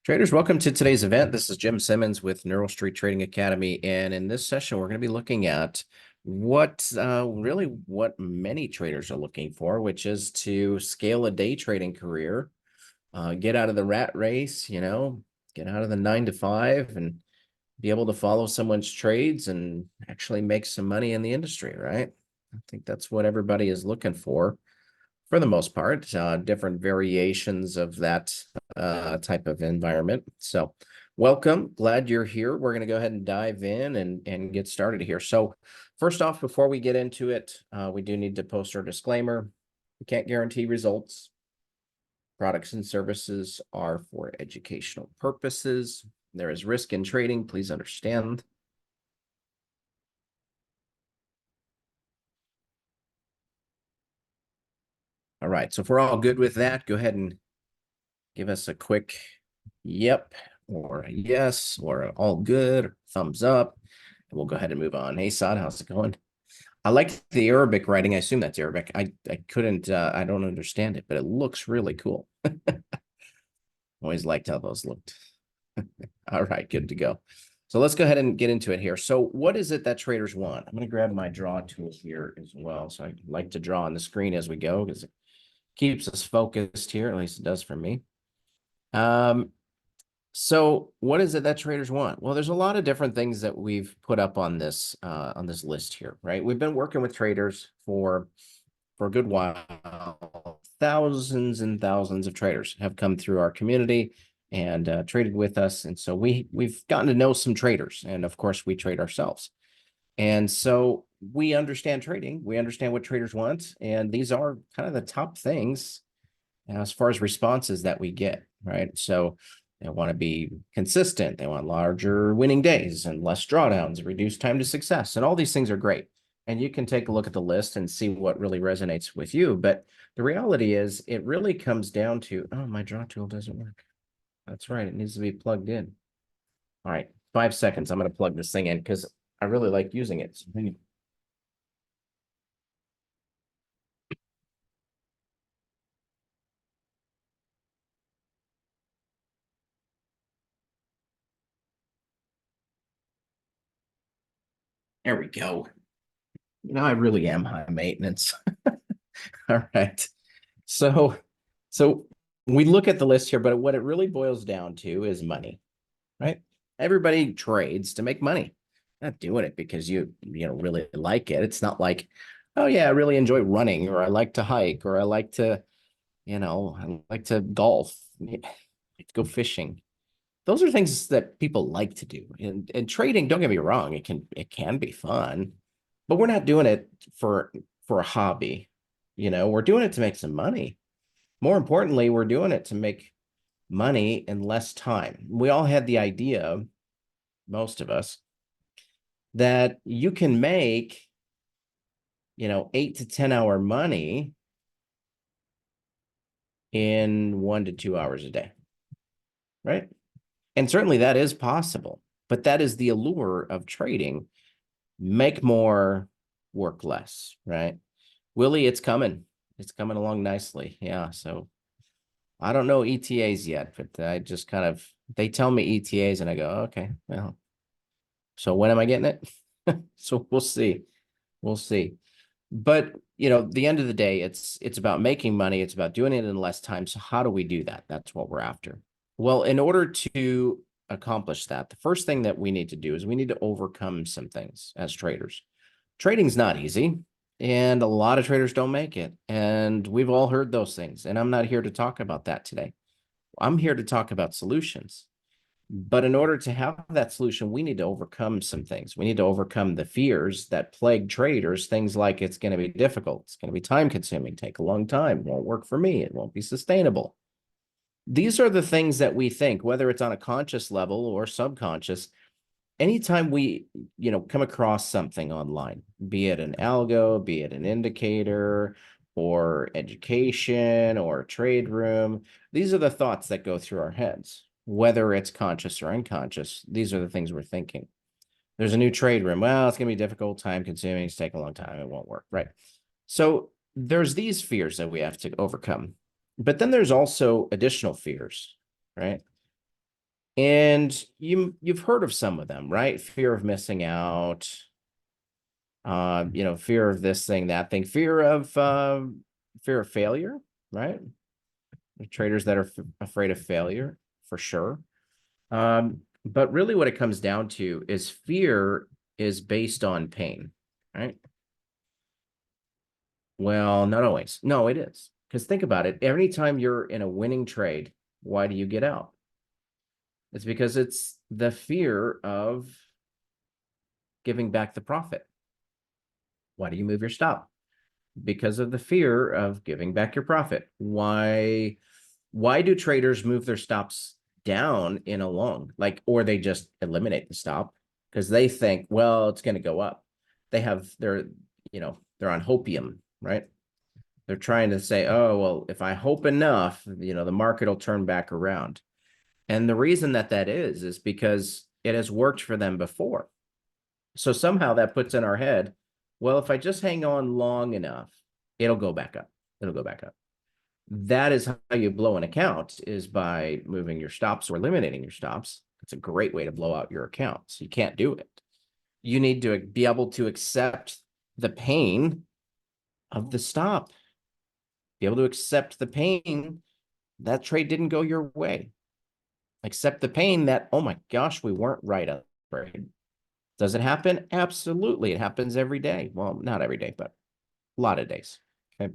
Traders, welcome to today's event. This is Jim Simmons with Neural Street Trading Academy, and in this session, we're going to be looking at what many traders are looking for, which is to scale a day trading career, get out of the rat race, get out of the 9 to 5, and be able to follow someone's trades and actually make some money in the industry, right? I think that's what everybody is looking for the most part, different variations of that type of environment. So welcome, glad you're here. We're going to go ahead and dive in and get started here. So first off, before we get into it, we do need to post our disclaimer. We can't guarantee results. Products and services are for educational purposes. There is risk in trading, please understand. All right, so if we're all good with that, go ahead and give us a quick yep or a yes or an all good or thumbs up, and we'll go ahead and move on. Hey, Saad, how's it going? I like the Arabic writing. I assume that's Arabic. I couldn't, I don't understand it, but it looks really cool. Always liked how those looked. All right, good to go. So let's go ahead and get into it here. So what is it that traders want? I'm going to grab my draw tool here as well. So I like to draw on the screen as we go because it keeps us focused here. At least it does for me. So what is it that traders want? Well, there's a lot of different things that we've put up on this list here, right? We've been working with traders for a good while. Thousands and thousands of traders have come through our community and traded with us. And so we've gotten to know some traders, and of course we trade ourselves. And so we understand trading. We understand what traders want, and these are kind of the top things as far as responses that we get, right? So they want to be consistent. They want larger winning days and less drawdowns, reduced time to success. And all these things are great. And you can take a look at the list and see what really resonates with you. But the reality is it really comes down to, oh, my draw tool doesn't work. That's right. It needs to be plugged in. All right, 5 seconds. I'm going to plug this thing in because I really like using it. So there we go. I really am high maintenance. All right. So we look at the list here, but what it really boils down to is money, right? Everybody trades to make money. Not doing it because you really like it. It's not like, oh yeah, I really enjoy running, or I like to hike, or I like to, I like to golf, like to go fishing. Those are things that people like to do. And trading, don't get me wrong, it can be fun, but we're not doing it for a hobby. We're doing it to make some money. More importantly, we're doing it to make money in less time. We all had the idea, most of us, that you can make 8 to 10 hour money in 1 to 2 hours a day, right? And certainly that is possible, but that is the allure of trading. Make more, work less, right? Willie, it's coming. It's coming along nicely. Yeah, so I don't know ETAs yet, but I just they tell me ETAs and I go, okay, well, so when am I getting it? So we'll see. We'll see. But, the end of the day, it's about making money. It's about doing it in less time. So how do we do that? That's what we're after. Well, in order to accomplish that, the first thing that we need to do is we need to overcome some things as traders. Trading's not easy, and a lot of traders don't make it. And we've all heard those things. And I'm not here to talk about that today. I'm here to talk about solutions. But in order to have that solution, we need to overcome some things. We need to overcome the fears that plague traders, things like it's going to be difficult, it's going to be time consuming, take a long time, it won't work for me, it won't be sustainable. These are the things that we think, whether it's on a conscious level or subconscious. Anytime we, come across something online, be it an algo, be it an indicator, or education, or a trade room, these are the thoughts that go through our heads. Whether it's conscious or unconscious, these are the things we're thinking. There's a new trade room. Well, it's going to be difficult, time consuming, it's taking a long time, it won't work, right? So there's these fears that we have to overcome. But then there's also additional fears, right? And you've heard of some of them, right? Fear of missing out, fear of this thing, that thing, fear of failure, right? The traders that are afraid of failure, for sure. But really what it comes down to is fear is based on pain, right? Well, not always. No, it is. Because think about it. Every time you're in a winning trade, why do you get out? It's because it's the fear of giving back the profit. Why do you move your stop? Because of the fear of giving back your profit. Why do traders move their stops down in a long, or they just eliminate the stop because they think, well, it's going to go up. They're on hopium, right? They're trying to say, oh, well, if I hope enough, the market will turn back around. And the reason that is because it has worked for them before. So somehow that puts in our head, well, if I just hang on long enough, it'll go back up. It'll go back up. That is how you blow an account, is by moving your stops or eliminating your stops. It's a great way to blow out your accounts. You can't do it. You need to be able to accept the pain of the stop. Be able to accept the pain that trade didn't go your way. Accept the pain that, oh my gosh, we weren't right on the trade. Does it happen? Absolutely. It happens every day. Well, not every day, but a lot of days. Okay.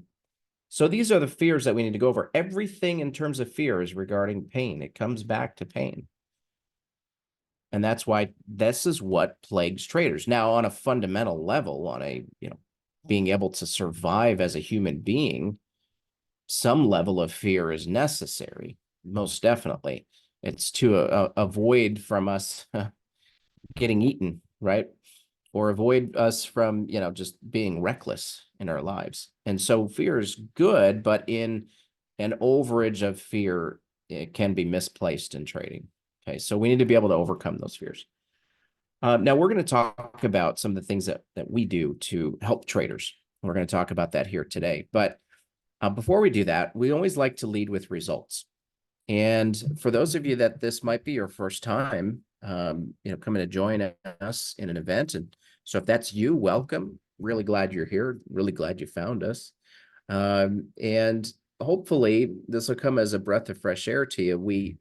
So these are the fears that we need to go over. Everything in terms of fear is regarding pain. It comes back to pain. And that's why this is what plagues traders. Now, on a fundamental level, on a, being able to survive as a human being, some level of fear is necessary. Most definitely. It's to avoid from us getting eaten, right? Or avoid us from, just being reckless in our lives. And so fear is good, but in an overage of fear, it can be misplaced in trading. Okay, so we need to be able to overcome those fears. Now we're going to talk about some of the things that we do to help traders. We're going to talk about that here today. But before we do that, we always like to lead with results. And for those of you that this might be your first time, coming to join us in an event. And so if that's you, welcome. Really glad you're here. Really glad you found us. And hopefully this will come as a breath of fresh air to you.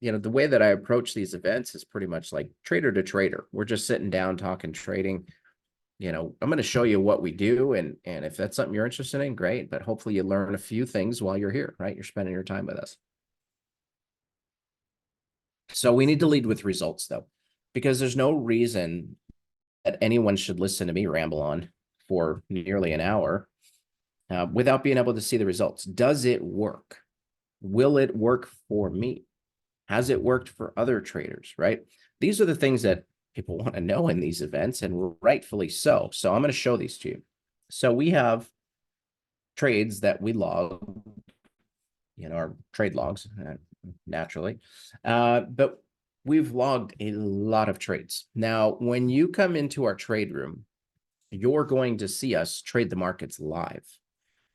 The way that I approach these events is pretty much like trader to trader. We're just sitting down talking trading. I'm going to show you what we do. And if that's something you're interested in, great. But hopefully you learn a few things while you're here, right? You're spending your time with us. So we need to lead with results, though, because there's no reason that anyone should listen to me ramble on for nearly an hour without being able to see the results. Does it work? Will it work for me? Has it worked for other traders, right? These are the things that people want to know in these events, and rightfully so. So I'm going to show these to you. So we have trades that we log, our trade logs, naturally. But we've logged a lot of trades. Now, when you come into our trade room, you're going to see us trade the markets live.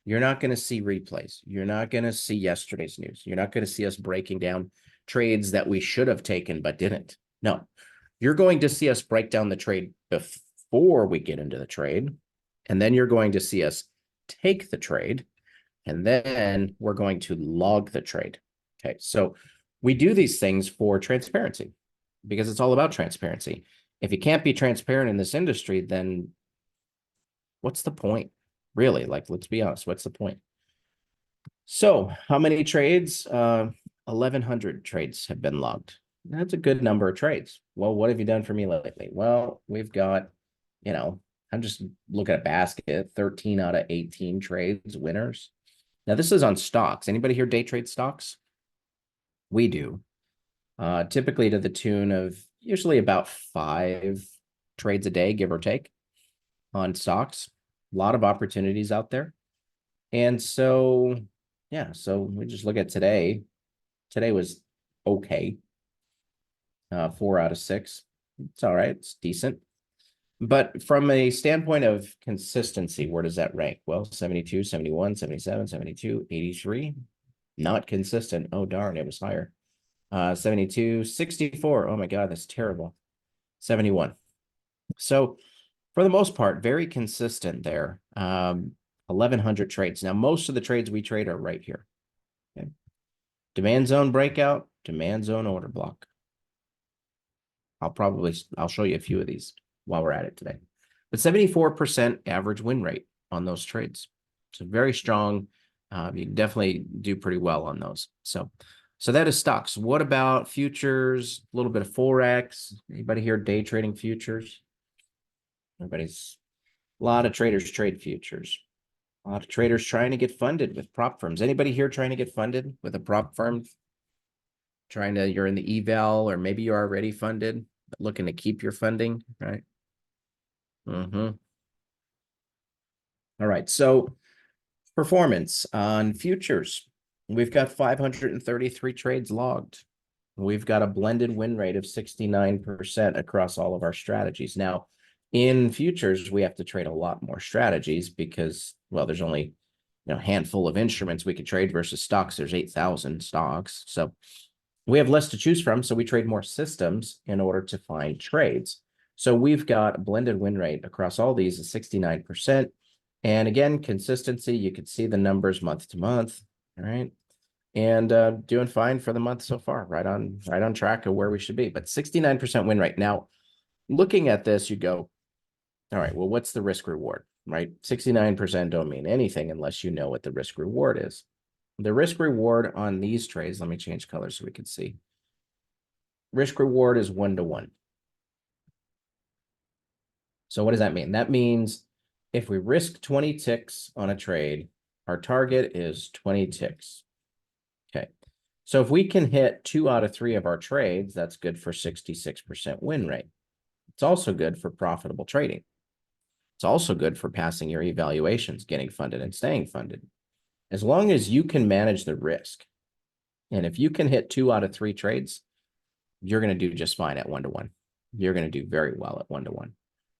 You're not going to see replays. You're not going to see yesterday's news. You're not going to see us breaking down trades that we should have taken but didn't. No, you're going to see us break down the trade before we get into the trade. And then you're going to see us take the trade. And then we're going to log the trade. Okay, so we do these things for transparency because it's all about transparency. If you can't be transparent in this industry, then what's the point? Really, let's be honest, what's the point? So how many trades? 1,100 trades have been logged. That's a good number of trades. Well, what have you done for me lately? Well, we've got, I'm just looking at a basket, 13 out of 18 trades, winners. Now, this is on stocks. Anybody here day trade stocks? We do. Typically to the tune of usually about 5 trades a day, give or take, on stocks. A lot of opportunities out there. And so, yeah, so we just look at today. Today was okay. 4 out of 6. It's all right. It's decent. But from a standpoint of consistency, where does that rank? Well, 72, 71, 77, 72, 83. Not consistent. Oh, darn, it was higher. 72, 64. Oh my God, that's terrible. 71. So for the most part, very consistent there. 1,100 trades. Now, most of the trades we trade are right here. Okay. Demand zone breakout, demand zone order block. I'll show you a few of these while we're at it today. But 74% average win rate on those trades. So very strong. You can definitely do pretty well on those. So that is stocks. What about futures? A little bit of Forex. Anybody here day trading futures? A lot of traders trade futures. A lot of traders trying to get funded with prop firms. Anybody here trying to get funded with a prop firm? You're in the eval, or maybe you're already funded, but looking to keep your funding, right? All right. So performance on futures. We've got 533 trades logged. We've got a blended win rate of 69% across all of our strategies. Now, in futures, we have to trade a lot more strategies because, well, there's only a handful of instruments we could trade versus stocks. There's 8,000 stocks. So we have less to choose from. So we trade more systems in order to find trades. So we've got a blended win rate across all these is 69%. And again, consistency, you could see the numbers month to month. All right. And doing fine for the month so far, right on track of where we should be. But 69% win rate. Now, looking at this, you go, all right, well, what's the risk reward, right? 69% don't mean anything unless you know what the risk reward is. The risk reward on these trades, let me change colors so we can see. Risk reward is 1-to-1. So what does that mean? That means if we risk 20 ticks on a trade, our target is 20 ticks. Okay. So if we can hit 2 out of 3 of our trades, that's good for 66% win rate. It's also good for profitable trading. It's also good for passing your evaluations, getting funded and staying funded. As long as you can manage the risk. And if you can hit 2 out of 3 trades, you're going to do just fine at 1-to-1. You're going to do very well at 1-to-1.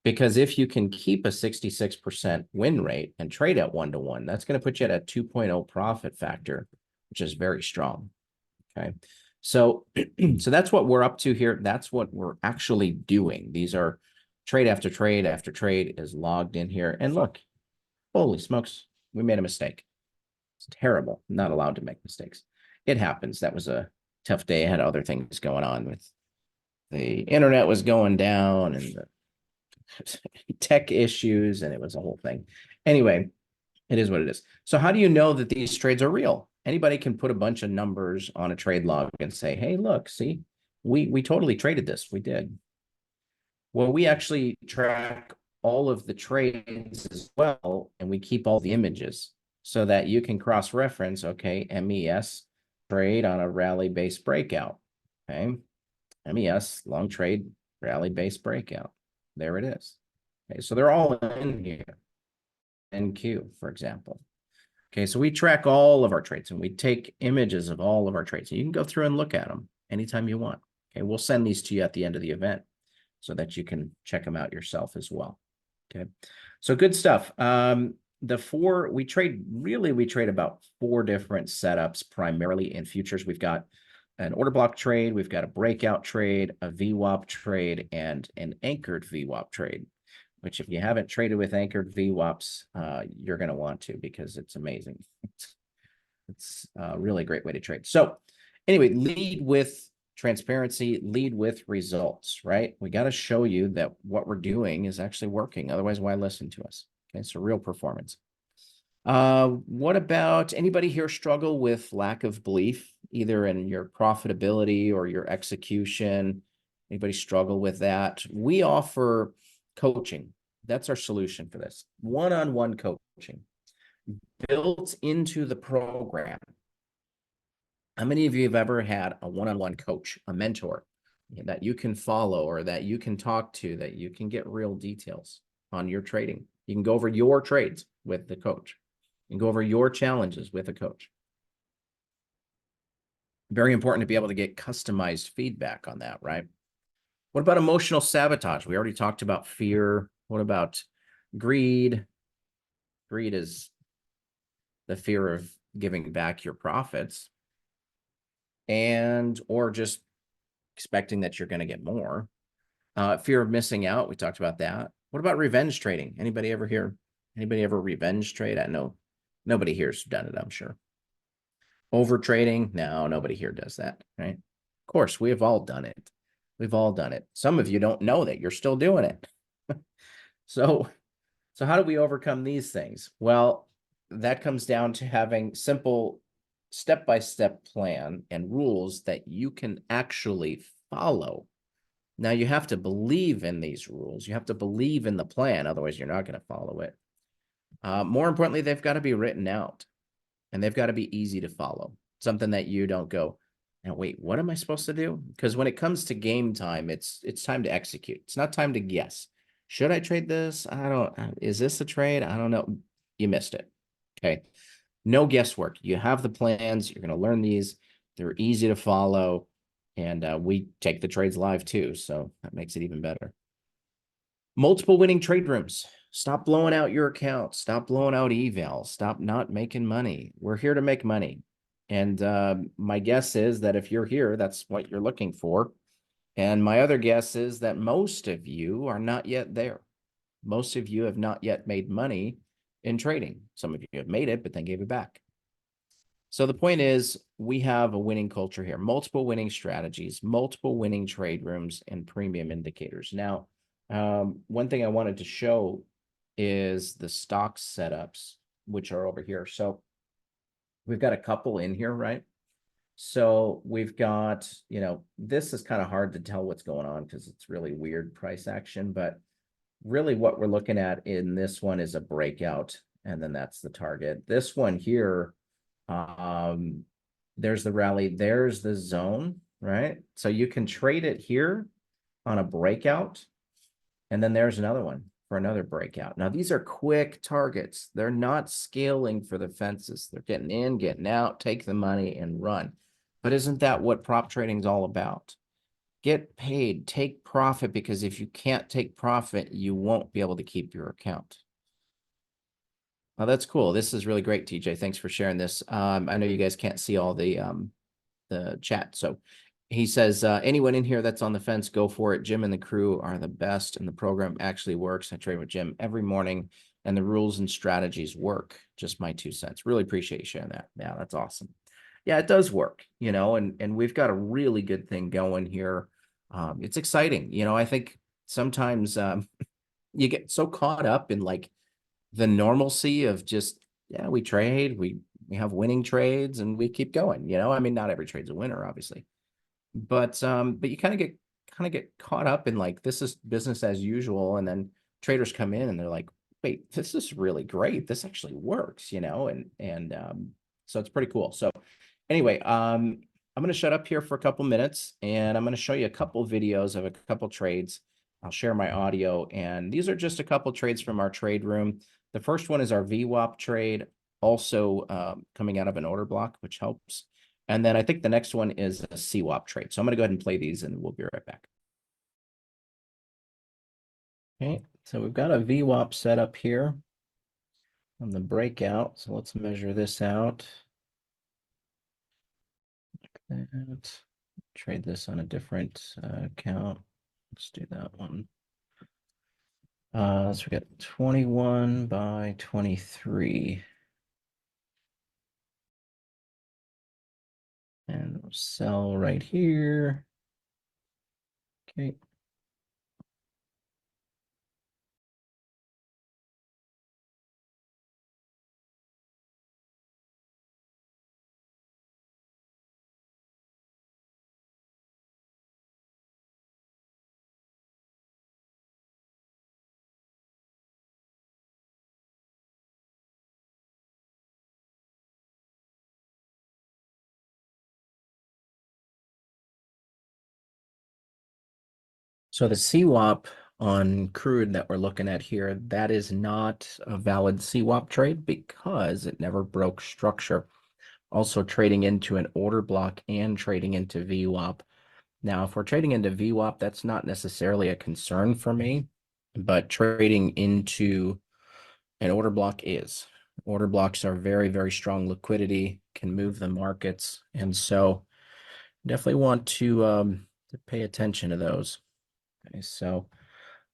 Because if you can keep a 66% win rate and trade at 1-to-1, that's going to put you at a 2.0 profit factor, which is very strong. Okay. So that's what we're up to here. That's what we're actually doing. These are trade after trade after trade is logged in here. And look, holy smokes, we made a mistake. It's terrible. I'm not allowed to make mistakes. It happens. That was a tough day. I had other things going on with the internet was going down and the tech issues, and it was a whole thing. Anyway, it is what it is. So how do you know that these trades are real? Anybody can put a bunch of numbers on a trade log and say, hey, look, see, we totally traded this. We did. Well, we actually track all of the trades as well, and we keep all the images so that you can cross-reference, okay, MES trade on a rally-based breakout, okay? MES, long trade, rally-based breakout. There it is. Okay, so they're all in here. NQ, for example. Okay, so we track all of our trades and we take images of all of our trades. So you can go through and look at them anytime you want. Okay, we'll send these to you at the end of the event so that you can check them out yourself as well. Okay, so good stuff. We trade about 4 different setups primarily in futures. We've got an order block trade, we've got a breakout trade, a VWAP trade, and an anchored VWAP trade, which if you haven't traded with anchored VWAPs, you're going to want to because it's amazing. It's a really great way to trade. So anyway, lead with transparency, lead with results, right? We got to show you that what we're doing is actually working. Otherwise, why listen to us? Okay, so real performance. What about anybody here struggle with lack of belief, either in your profitability or your execution? Anybody struggle with that? We offer coaching. That's our solution for this. One-on-one coaching built into the program. How many of you have ever had a one-on-one coach, a mentor that you can follow or that you can talk to, that you can get real details on your trading? You can go over your trades with the coach and go over your challenges with a coach. Very important to be able to get customized feedback on that, right? What about emotional sabotage? We already talked about fear. What about greed? Greed is the fear of giving back your profits, and or just expecting that you're going to get more. Fear of missing out, we talked about that. What about revenge trading? Anybody ever revenge trade? I know nobody here's done it, I'm sure. Over trading? No, nobody here does that, right? Of course, we have all done it. We've all done it. Some of you don't know that you're still doing it. So how do we overcome these things? Well, that comes down to having simple step-by-step plan and rules that you can actually follow. Now, you have to believe in these rules. You have to believe in the plan. Otherwise, you're not going to follow it. More importantly, they've got to be written out, and they've got to be easy to follow. Something that you don't go, now, wait, what am I supposed to do? Because when it comes to game time, it's time to execute. It's not time to guess. Should I trade this? Is this a trade? I don't know. You missed it. Okay. No guesswork. You have the plans. You're going to learn these. They're easy to follow. And we take the trades live too. So that makes it even better. Multiple winning trade rooms. Stop blowing out your account. Stop blowing out evals. Stop not making money. We're here to make money. And my guess is that if you're here, that's what you're looking for. And my other guess is that most of you are not yet there. Most of you have not yet made money in trading. Some of you have made it, but then gave it back. So the point is, we have a winning culture here, multiple winning strategies, multiple winning trade rooms, and premium indicators. Now, one thing I wanted to show is the stock setups, which are over here. So we've got a couple in here, right? So we've got, this is kind of hard to tell what's going on because it's really weird price action, but really what we're looking at in this one is a breakout, and then that's the target. This one here, there's the rally, there's the zone, right? So you can trade it here on a breakout, and then there's another one for another breakout. Now, these are quick targets. They're not scaling for the fences. They're getting in, getting out, take the money, and run. But isn't that what prop trading is all about? Get paid, take profit, because if you can't take profit, you won't be able to keep your account. Oh, that's cool. This is really great, TJ. Thanks for sharing this. I know you guys can't see all the chat. So he says, anyone in here that's on the fence, go for it. Jim and the crew are the best, and the program actually works. I trade with Jim every morning, and the rules and strategies work. Just my 2 cents. Really appreciate you sharing that. Yeah, that's awesome. Yeah, it does work, and we've got a really good thing going here. It's exciting. I think sometimes you get so caught up in like the normalcy of just, yeah, we trade, we have winning trades, and we keep going. I mean, not every trade's a winner, obviously, but you kind of get caught up in like, this is business as usual, and then traders come in and they're like, wait, this is really great, this actually works, and so it's pretty cool. So anyway, I'm going to shut up here for a couple minutes, and I'm going to show you a couple videos of a couple trades. I'll share my audio, and these are just a couple trades from our trade room. The first one is our VWAP trade, also coming out of an order block, which helps. And then I think the next one is a CWAP trade. So I'm going to go ahead and play these, and we'll be right back. Okay, so we've got a VWAP set up here on the breakout. So let's measure this out. Like that. Trade this on a different account. Let's do that one. So we got 21 by 23. And we'll sell right here. Okay. So the CWAP on crude that we're looking at here, that is not a valid CWAP trade because it never broke structure. Also trading into an order block and trading into VWAP. Now, if we're trading into VWAP, that's not necessarily a concern for me, but trading into an order block is. Order blocks are very, very strong liquidity, can move the markets. And so definitely want to pay attention to those. Okay, so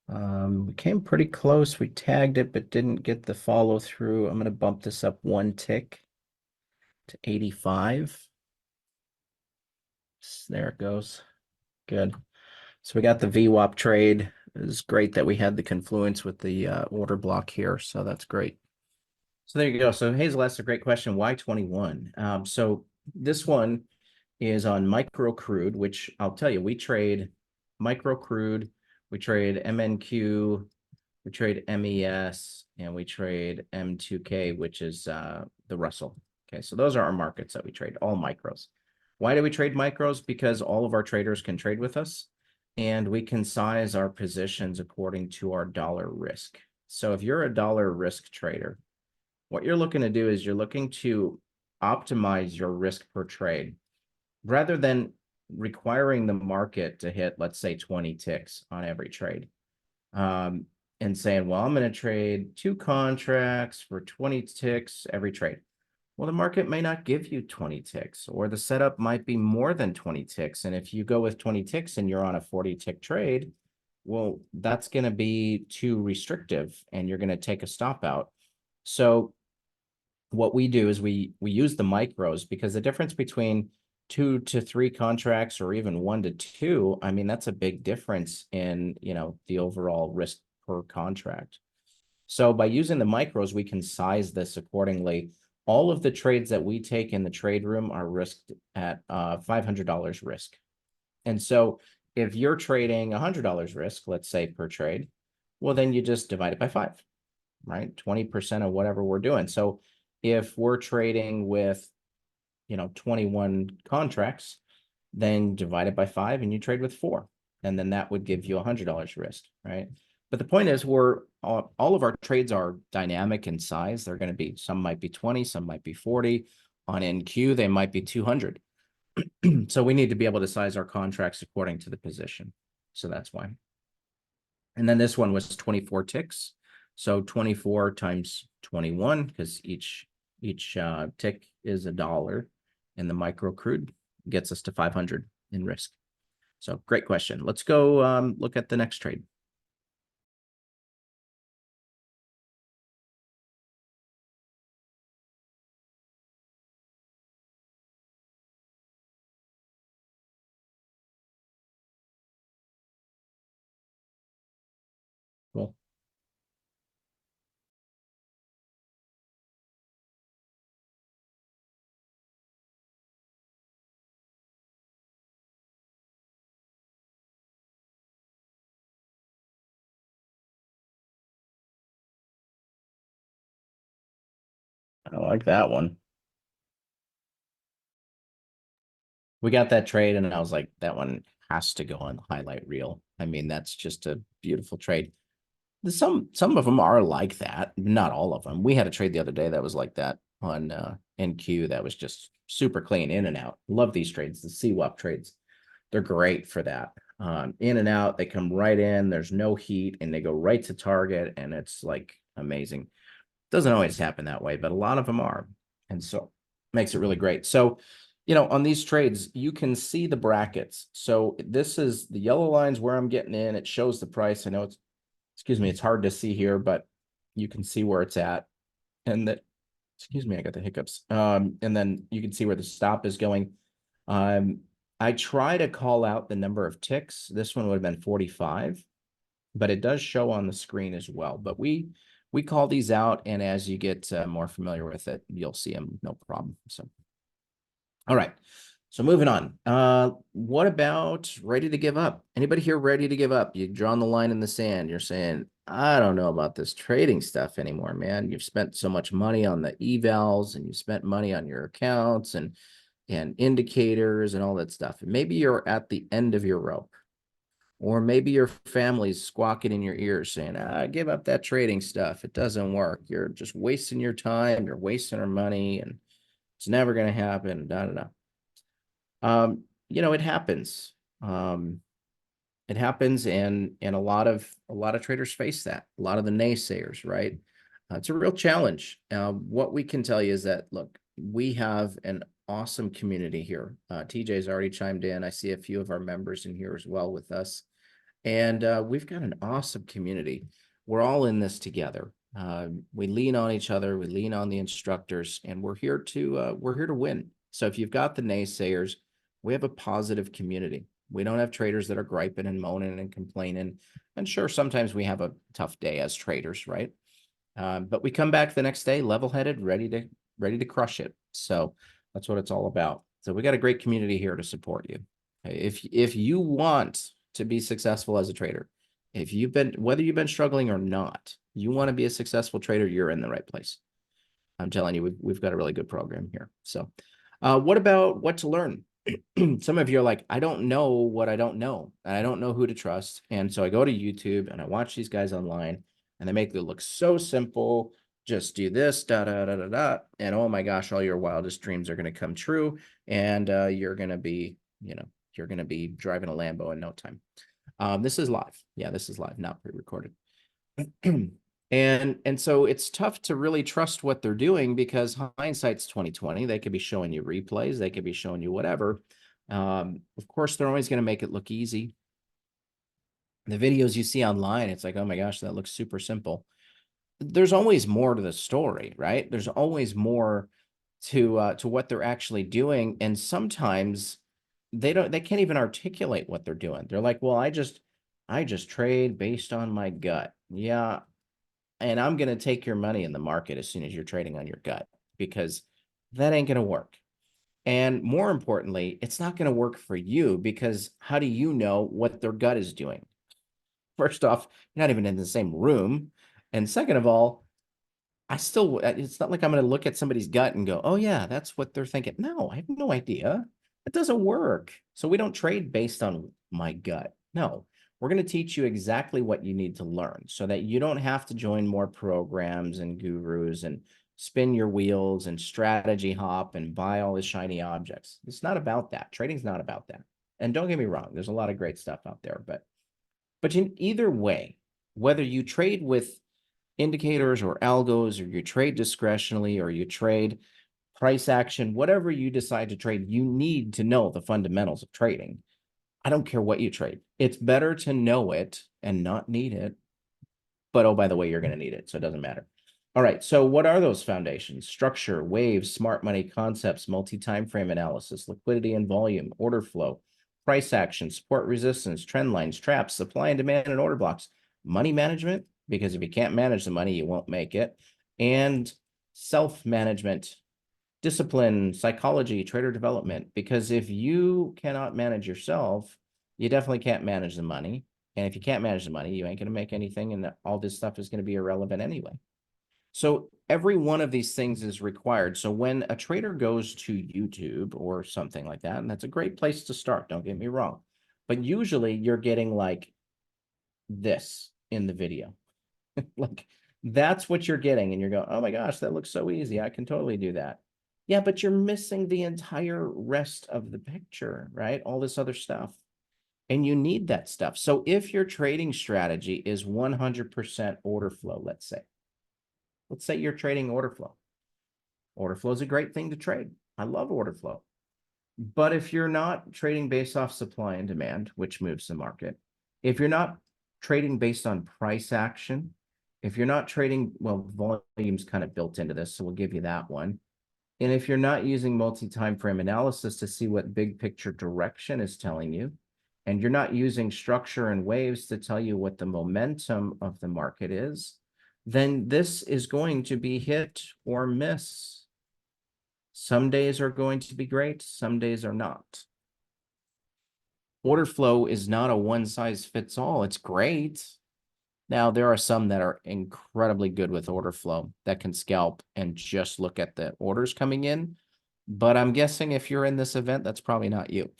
we came pretty close. We tagged it, but didn't get the follow through. I'm going to bump this up one tick to 85. There it goes. Good. So we got the VWAP trade. It was great that we had the confluence with the order block here. So that's great. So there you go. So Hazel asked a great question. Why 21? So this one is on micro crude, which I'll tell you, we trade micro crude, we trade MNQ, we trade MES, and we trade M2K, which is the Russell. Okay, so those are our markets that we trade, all micros. Why do we trade micros? Because all of our traders can trade with us, and we can size our positions according to our dollar risk. So if you're a dollar risk trader, what you're looking to do is you're looking to optimize your risk per trade rather than requiring the market to hit, let's say, 20 ticks on every trade. And saying, well, I'm going to trade 2 contracts for 20 ticks every trade. Well, the market may not give you 20 ticks, or the setup might be more than 20 ticks. And if you go with 20 ticks and you're on a 40 tick trade, well, that's going to be too restrictive and you're going to take a stop out. So what we do is we use the micros, because the difference between 2 to 3 contracts or even 1 to 2, I mean, that's a big difference in, the overall risk per contract. So by using the micros, we can size this accordingly. All of the trades that we take in the trade room are risked at $500 risk. And so if you're trading $100 risk, let's say per trade, well, then you just divide it by 5, right? 20% of whatever we're doing. So if we're trading with, 21 contracts, then divide it by 5 and you trade with 4. And then that would give you $100 risk, right? But the point is, all of our trades are dynamic in size. They're going to be, some might be 20, some might be 40. On NQ, they might be 200. So we need to be able to size our contracts according to the position. So that's why. And then this one was 24 ticks. So 24 times 21, because each tick is $1 in the micro crude, gets us to 500 in risk. So great question. Let's go look at the next trade. Cool. I like that one. We got that trade, and I was like, that one has to go on the highlight reel. I mean, that's just a beautiful trade. Some of them are like that, not all of them. We had a trade the other day that was like that on NQ that was just super clean, in and out. Love these trades, the CWAP trades. They're great for that. In and out, they come right in. There's no heat, and they go right to target, and it's like amazing. Doesn't always happen that way, but a lot of them are, and so makes it really great. So, on these trades, you can see the brackets. So this is the yellow lines where I'm getting in. It shows the price. I know it's hard to see here, but you can see where it's at. And that, excuse me, I got the hiccups. And then you can see where the stop is going. I try to call out the number of ticks. This one would have been 45, but it does show on the screen as well. But we call these out, and as you get more familiar with it, you'll see them, no problem. So, all right. So moving on. What about ready to give up? Anybody here ready to give up? You've drawn the line in the sand. You're saying, I don't know about this trading stuff anymore, man. You've spent so much money on the evals, and you spent money on your accounts and indicators and all that stuff. And maybe you're at the end of your rope, or maybe your family's squawking in your ears saying, give up that trading stuff. It doesn't work. You're just wasting your time. You're wasting our money, and it's never going to happen. Da, da, da. It happens. It happens, and a lot of traders face that. A lot of the naysayers, right? It's a real challenge. What we can tell you is that, look, we have an awesome community here. TJ's already chimed in. I see a few of our members in here as well with us. And we've got an awesome community. We're all in this together. We lean on each other. We lean on the instructors, and we're here to win. So if you've got the naysayers, we have a positive community. We don't have traders that are griping and moaning and complaining. And sure, sometimes we have a tough day as traders, right? But we come back the next day, level-headed, ready to crush it. So that's what it's all about. So we got a great community here to support you. If you want to be successful as a trader, whether you've been struggling or not, you want to be a successful trader, you're in the right place. I'm telling you, we've got a really good program here. So what about what to learn? Some of you are like, I don't know what I don't know, and I don't know who to trust. And so I go to YouTube and I watch these guys online, and they make it look so simple. Just do this, da da da da da, and oh my gosh, all your wildest dreams are going to come true, and you're going to be, you're going to be driving a Lambo in no time. This is live. Yeah, this is live, not pre-recorded. And so it's tough to really trust what they're doing because hindsight's 2020. They could be showing you replays, they could be showing you whatever. Of course, they're always going to make it look easy. The videos you see online, it's like, oh my gosh, that looks super simple. There's always more to the story, right? There's always more to what they're actually doing, and sometimes they can't even articulate what they're doing. They're like, well, I just trade based on my gut. Yeah, and I'm going to take your money in the market as soon as you're trading on your gut, because that ain't going to work. And more importantly, it's not going to work for you, because how do you know what their gut is doing? First off, you're not even in the same room. And second of all, it's not like I'm going to look at somebody's gut and go, oh yeah, that's what they're thinking. No, I have no idea. It doesn't work. So we don't trade based on my gut. No, we're going to teach you exactly what you need to learn so that you don't have to join more programs and gurus and spin your wheels and strategy hop and buy all the shiny objects. It's not about that. Trading's not about that. And don't get me wrong, there's a lot of great stuff out there, but in either way, whether you trade with indicators or algos, or you trade discretionally, or you trade price action, whatever you decide to trade, you need to know the fundamentals of trading. I don't care what you trade. It's better to know it and not need it. But oh, by the way, you're going to need it, so it doesn't matter. All right, so what are those foundations? Structure, waves, smart money concepts, multi-time frame analysis, liquidity and volume, order flow, price action, support resistance, trend lines, traps, supply and demand, and order blocks, money management, because if you can't manage the money, you won't make it, and self-management, discipline, psychology, trader development, because if you cannot manage yourself, you definitely can't manage the money. And if you can't manage the money, you ain't going to make anything, and all this stuff is going to be irrelevant anyway. So every one of these things is required. So when a trader goes to YouTube or something like that, and that's a great place to start, don't get me wrong, but usually you're getting like this in the video. Like that's what you're getting, and you're going, oh my gosh, that looks so easy. I can totally do that. Yeah, but you're missing the entire rest of the picture, right? All this other stuff. And you need that stuff. So if your trading strategy is 100% order flow, let's say you're trading order flow. Order flow is a great thing to trade. I love order flow. But if you're not trading based off supply and demand, which moves the market, if you're not trading based on price action, if you're not trading, well, volume's kind of built into this, so we'll give you that one. And if you're not using multi-time frame analysis to see what big picture direction is telling you, and you're not using structure and waves to tell you what the momentum of the market is, then this is going to be hit or miss. Some days are going to be great, some days are not. Order flow is not a one size fits all. It's great. Now, there are some that are incredibly good with order flow that can scalp and just look at the orders coming in. But I'm guessing if you're in this event, that's probably not you.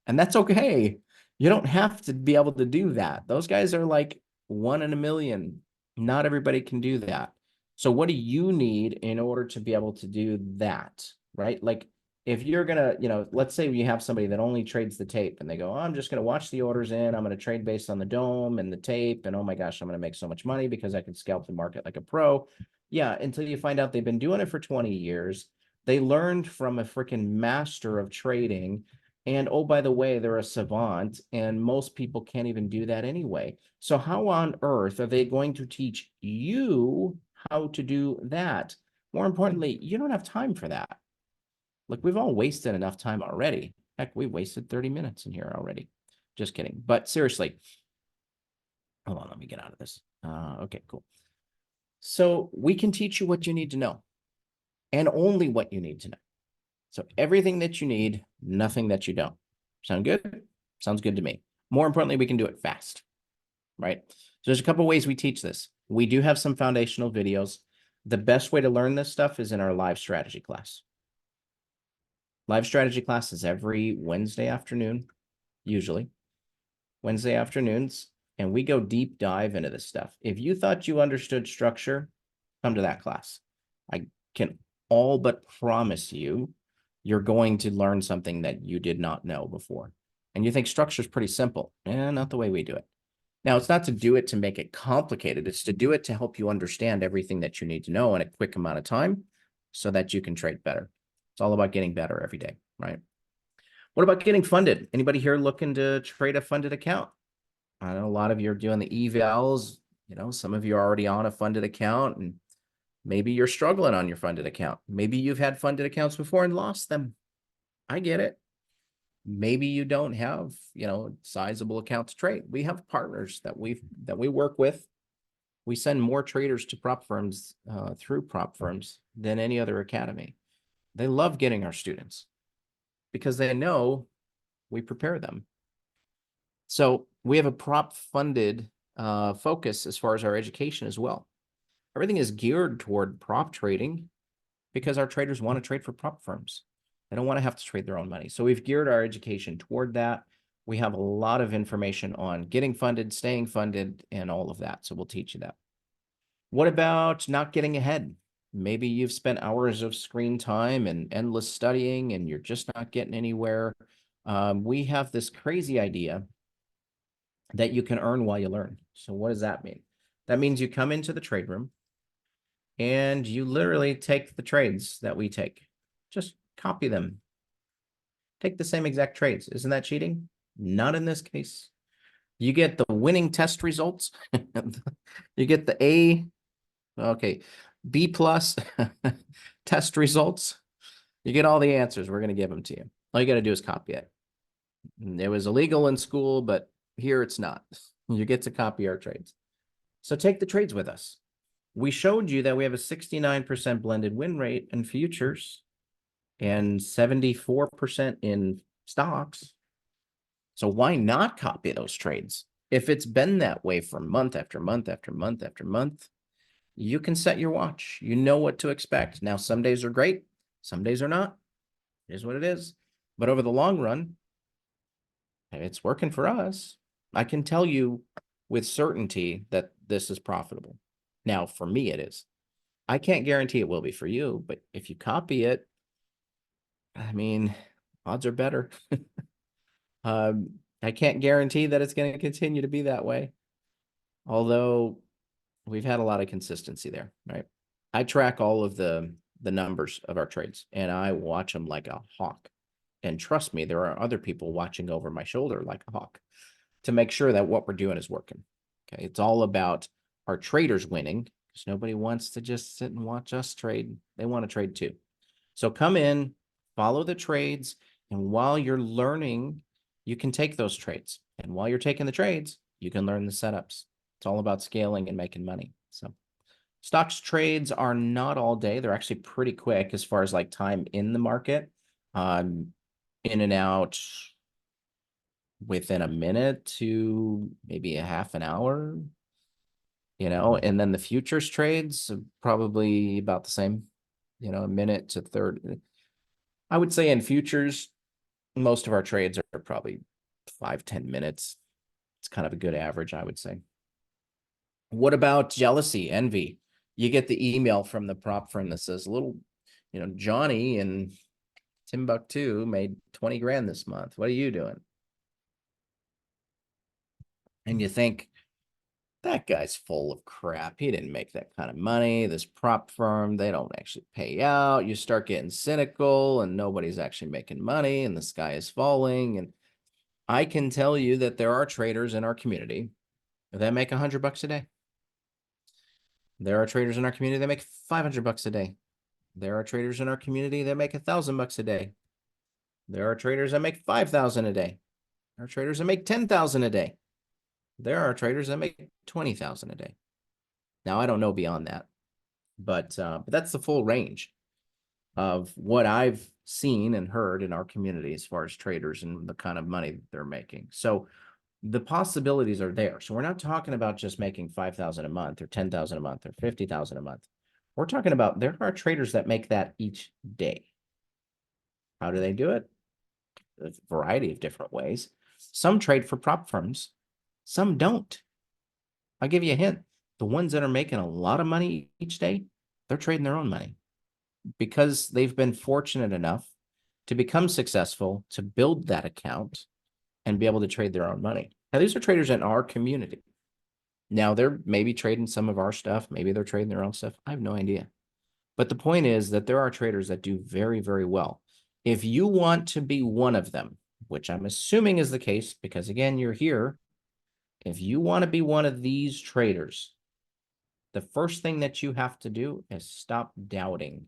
And that's okay. You don't have to be able to do that. Those guys are like 1 in a million. Not everybody can do that. So what do you need in order to be able to do that, right? Like if you're gonna, let's say you have somebody that only trades the tape and they go, oh, I'm just gonna watch the orders in, I'm gonna trade based on the dome and the tape, and oh my gosh, I'm gonna make so much money because I can scalp the market like a pro. Yeah, until you find out they've been doing it for 20 years. They learned from a freaking master of trading. And oh, by the way, they're a savant, and most people can't even do that anyway. So how on earth are they going to teach you how to do that? More importantly, you don't have time for that. Look, we've all wasted enough time already. Heck, we wasted 30 minutes in here already. Just kidding. But seriously, hold on, let me get out of this. Okay, cool. So we can teach you what you need to know and only what you need to know. So everything that you need, nothing that you don't. Sound good? Sounds good to me. More importantly, we can do it fast, right? So there's a couple ways we teach this. We do have some foundational videos. The best way to learn this stuff is in our live strategy class. Live strategy class is every Wednesday afternoon, usually Wednesday afternoons, and we go deep dive into this stuff. If you thought you understood structure, come to that class. I can all but promise you, you're going to learn something that you did not know before. And you think structure is pretty simple. Not the way we do it. Now, it's not to do it to make it complicated. It's to do it to help you understand everything that you need to know in a quick amount of time so that you can trade better. It's all about getting better every day, right? What about getting funded? Anybody here looking to trade a funded account? I know a lot of you are doing the evals. Some of you are already on a funded account, and maybe you're struggling on your funded account. Maybe you've had funded accounts before and lost them. I get it. Maybe you don't have, sizable account to trade. We have partners that we work with. We send more traders to prop firms through prop firms than any other academy. They love getting our students because they know we prepare them. So we have a prop funded focus as far as our education as well. Everything is geared toward prop trading because our traders want to trade for prop firms. They don't want to have to trade their own money. So we've geared our education toward that. We have a lot of information on getting funded, staying funded, and all of that. So we'll teach you that. What about not getting ahead? Maybe you've spent hours of screen time and endless studying, and you're just not getting anywhere. We have this crazy idea that you can earn while you learn. So what does that mean? That means you come into the trade room and you literally take the trades that we take. Just copy them. Take the same exact trades. Isn't that cheating? Not in this case. You get the winning test results. You get the B plus test results. You get all the answers. We're going to give them to you. All you got to do is copy it. It was illegal in school, but here it's not. You get to copy our trades. So take the trades with us. We showed you that we have a 69% blended win rate in futures and 74% in stocks. So why not copy those trades? If it's been that way for month after month after month after month, you can set your watch. You know what to expect. Now, some days are great. Some days are not. It is what it is. But over the long run, it's working for us. I can tell you with certainty that this is profitable. Now, for me, it is. I can't guarantee it will be for you, but if you copy it, I mean, odds are better. I can't guarantee that it's going to continue to be that way. Although we've had a lot of consistency there, right? I track all of the numbers of our trades and I watch them like a hawk. And trust me, there are other people watching over my shoulder like a hawk to make sure that what we're doing is working. Okay. It's all about our traders winning because nobody wants to just sit and watch us trade. They want to trade too. So come in, follow the trades. And while you're learning, you can take those trades. And while you're taking the trades, you can learn the setups. It's all about scaling and making money. So stocks trades are not all day. They're actually pretty quick as far as like time in the market. In and out within a minute to maybe a half an hour, and then the futures trades probably about the same, a minute to 30. I would say in futures, most of our trades are probably 5-10 minutes. It's kind of a good average, I would say. What about jealousy, envy? You get the email from the prop firm that says, little, Johnny in Timbuktu made 20 grand this month. What are you doing? And you think, that guy's full of crap. He didn't make that kind of money. This prop firm, they don't actually pay out. You start getting cynical and nobody's actually making money and the sky is falling. And I can tell you that there are traders in our community that make $100 a day. There are traders in our community that make $500 a day. There are traders in our community that make $1,000 a day. There are traders that make 5,000 a day. There are traders that make 10,000 a day. There are traders that make 20,000 a day. Now, I don't know beyond that, but that's the full range of what I've seen and heard in our community as far as traders and the kind of money that they're making. So the possibilities are there. So we're not talking about just making 5,000 a month or 10,000 a month or 50,000 a month. We're talking about there are traders that make that each day. How do they do it? A variety of different ways. Some trade for prop firms, some don't. I'll give you a hint. The ones that are making a lot of money each day, they're trading their own money because they've been fortunate enough to become successful, to build that account and be able to trade their own money. Now, these are traders in our community. Now, they're maybe trading some of our stuff. Maybe they're trading their own stuff. I have no idea. But the point is that there are traders that do very, very well. If you want to be one of them, which I'm assuming is the case, because again, you're here. If you want to be one of these traders, the first thing that you have to do is stop doubting.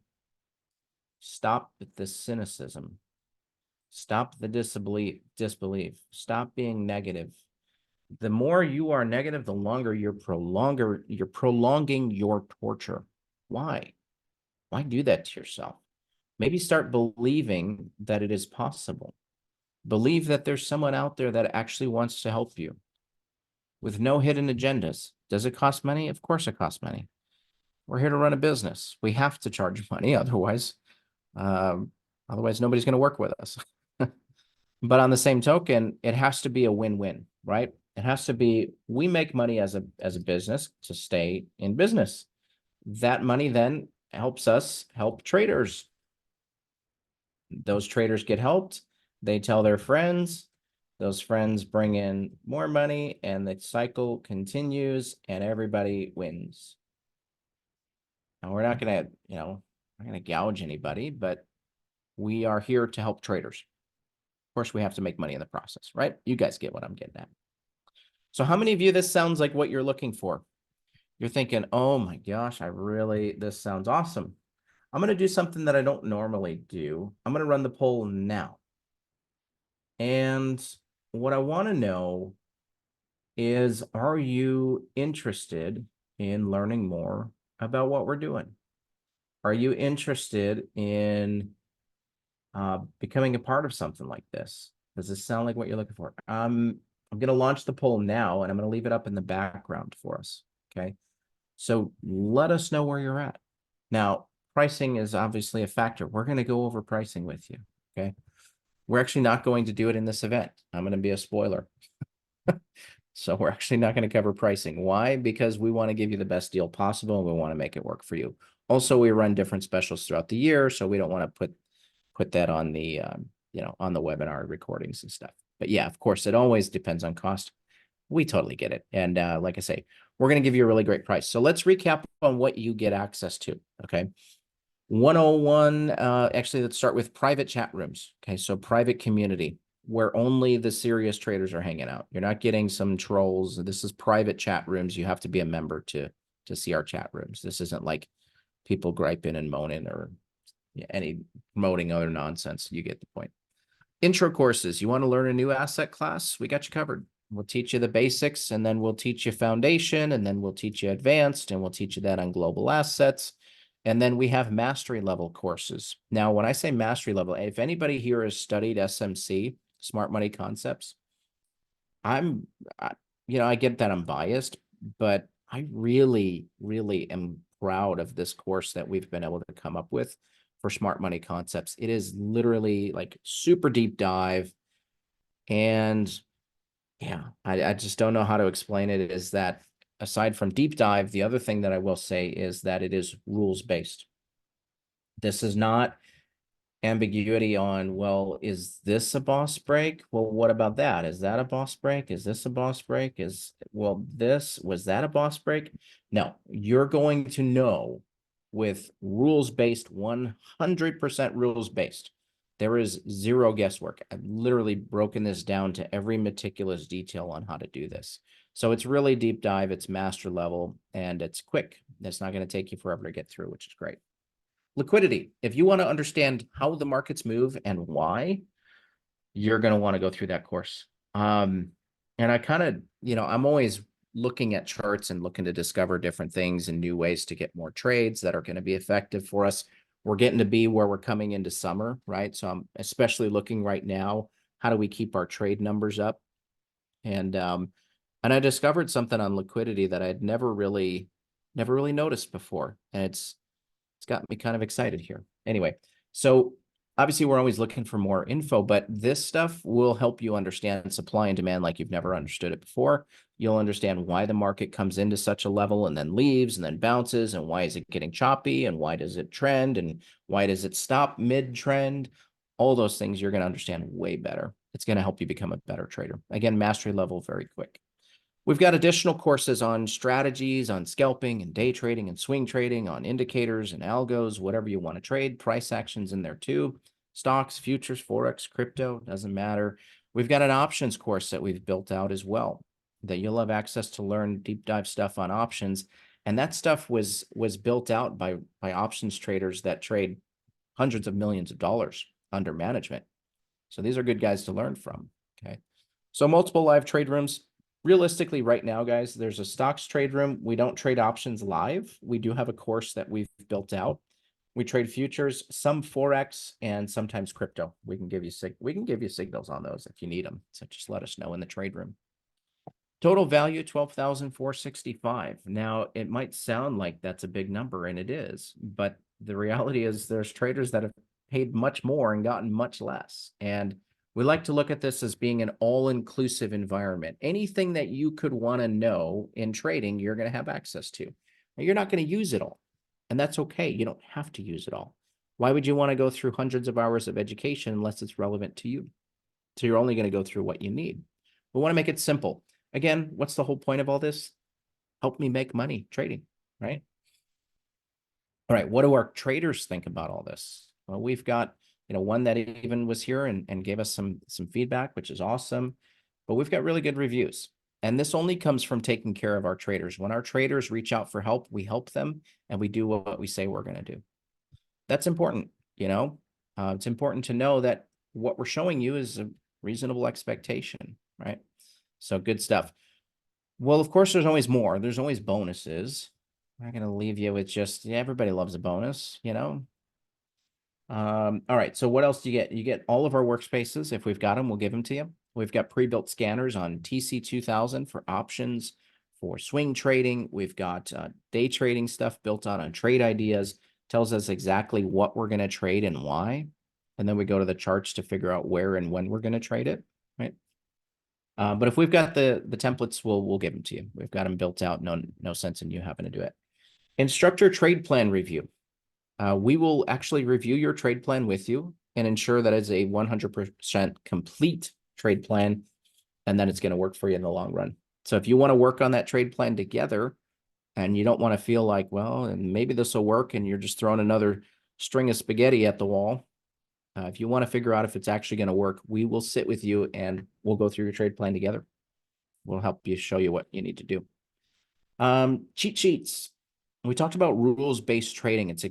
Stop the cynicism. Stop the disbelief. Stop being negative. The more you are negative, the longer you're prolonging your torture. Why? Why do that to yourself? Maybe start believing that it is possible. Believe that there's someone out there that actually wants to help you with no hidden agendas. Does it cost money? Of course it costs money. We're here to run a business. We have to charge money. Otherwise nobody's going to work with us. But on the same token, it has to be a win-win, right? It has to be, we make money as a business to stay in business. That money then helps us help traders. Those traders get helped. They tell their friends. Those friends bring in more money and the cycle continues and everybody wins. Now, we're not going to, not going to gouge anybody, but we are here to help traders. Of course, we have to make money in the process, right? You guys get what I'm getting at. So how many of you, this sounds like what you're looking for? You're thinking, oh my gosh, this sounds awesome. I'm going to do something that I don't normally do. I'm going to run the poll now. And what I want to know is, are you interested in learning more about what we're doing? Are you interested in becoming a part of something like this? Does this sound like what you're looking for? I'm going to launch the poll now, and I'm going to leave it up in the background for us, okay? So let us know where you're at. Now, pricing is obviously a factor. We're going to go over pricing with you, okay? We're actually not going to do it in this event. I'm going to be a spoiler. So we're actually not going to cover pricing. Why? Because we want to give you the best deal possible, and we want to make it work for you. Also, we run different specials throughout the year, so we don't want to put that on the on the webinar recordings and stuff. But yeah, of course, it always depends on cost. We totally get it. And like I say, we're going to give you a really great price. So let's recap on what you get access to. Okay. 101, actually, let's start with private chat rooms. Okay. So private community where only the serious traders are hanging out. You're not getting some trolls. This is private chat rooms. You have to be a member to see our chat rooms. This isn't like people griping and moaning or any promoting other nonsense. You get the point. Intro courses. You want to learn a new asset class? We got you covered. We'll teach you the basics, and then we'll teach you foundation, and then we'll teach you advanced, and we'll teach you that on global assets. And then we have mastery level courses. Now, when I say mastery level, if anybody here has studied SMC, Smart Money Concepts, I get that I'm biased, but I really, really am proud of this course that we've been able to come up with for Smart Money Concepts. It is literally like super deep dive. And yeah, I just don't know how to explain it. Is that aside from deep dive, the other thing that I will say is that it is rules based. This is not ambiguity on, well, is this a boss break? Well, what about that? Is that a boss break? Is this a boss break? Was that a boss break? No, you're going to know with rules-based, 100% rules-based. There is zero guesswork. I've literally broken this down to every meticulous detail on how to do this. So it's really deep dive, it's master level, and it's quick. It's not going to take you forever to get through, which is great. Liquidity. If you want to understand how the markets move and why, you're going to want to go through that course. And I kind of, I'm always looking at charts and looking to discover different things and new ways to get more trades that are going to be effective for us. We're getting to be where we're coming into summer, right? So I'm especially looking right now, how do we keep our trade numbers up? And I discovered something on liquidity that I'd never really noticed before. And it's got me kind of excited here. Anyway, so obviously we're always looking for more info, but this stuff will help you understand supply and demand like you've never understood it before. You'll understand why the market comes into such a level and then leaves and then bounces, and why is it getting choppy, and why does it trend, and why does it stop mid-trend? All those things you're going to understand way better. It's going to help you become a better trader. Again, mastery level, very quick. We've got additional courses on strategies, on scalping and day trading and swing trading, on indicators and algos, whatever you want to trade, price actions in there too. Stocks, futures, Forex, crypto, doesn't matter. We've got an options course that we've built out as well that you'll have access to learn deep dive stuff on options. And that stuff was built out by options traders that trade hundreds of millions of dollars under management. So these are good guys to learn from. Okay. So multiple live trade rooms. Realistically, right now, guys, there's a stocks trade room. We don't trade options live. We do have a course that we've built out. We trade futures, some Forex, and sometimes crypto. We can give you signals on those if you need them. So just let us know in the trade room. Total value, 12,465. Now, it might sound like that's a big number, and it is, but the reality is there's traders that have paid much more and gotten much less. And we like to look at this as being an all-inclusive environment. Anything that you could want to know in trading, you're going to have access to. Now, you're not going to use it all, and that's okay. You don't have to use it all. Why would you want to go through hundreds of hours of education unless it's relevant to you? So you're only going to go through what you need. We want to make it simple. Again, what's the whole point of all this? Help me make money trading, right? All right, what do our traders think about all this? Well, we've got one that even was here and gave us some feedback, which is awesome. But we've got really good reviews. And this only comes from taking care of our traders. When our traders reach out for help, we help them and we do what we say we're going to do. That's important, it's important to know that what we're showing you is a reasonable expectation, right? So good stuff. Well, of course, there's always more. There's always bonuses. I'm not going to leave you with just, everybody loves a bonus, all right, so what else do you get? You get all of our workspaces. If we've got them, we'll give them to you. We've got pre-built scanners on TC2000 for options, for swing trading. We've got day trading stuff built out on trade ideas, tells us exactly what we're going to trade and why. And then we go to the charts to figure out where and when we're going to trade it, right? But if we've got the templates, we'll give them to you. We've got them built out. No sense in you having to do it. Instructor trade plan review. We will actually review your trade plan with you and ensure that it's a 100% complete trade plan and that it's going to work for you in the long run. So if you want to work on that trade plan together and you don't want to feel like, well, and maybe this will work and you're just throwing another string of spaghetti at the wall, if you want to figure out if it's actually going to work, we will sit with you and we'll go through your trade plan together. We'll help you show you what you need to do. Cheat sheets. We talked about rules-based trading. It's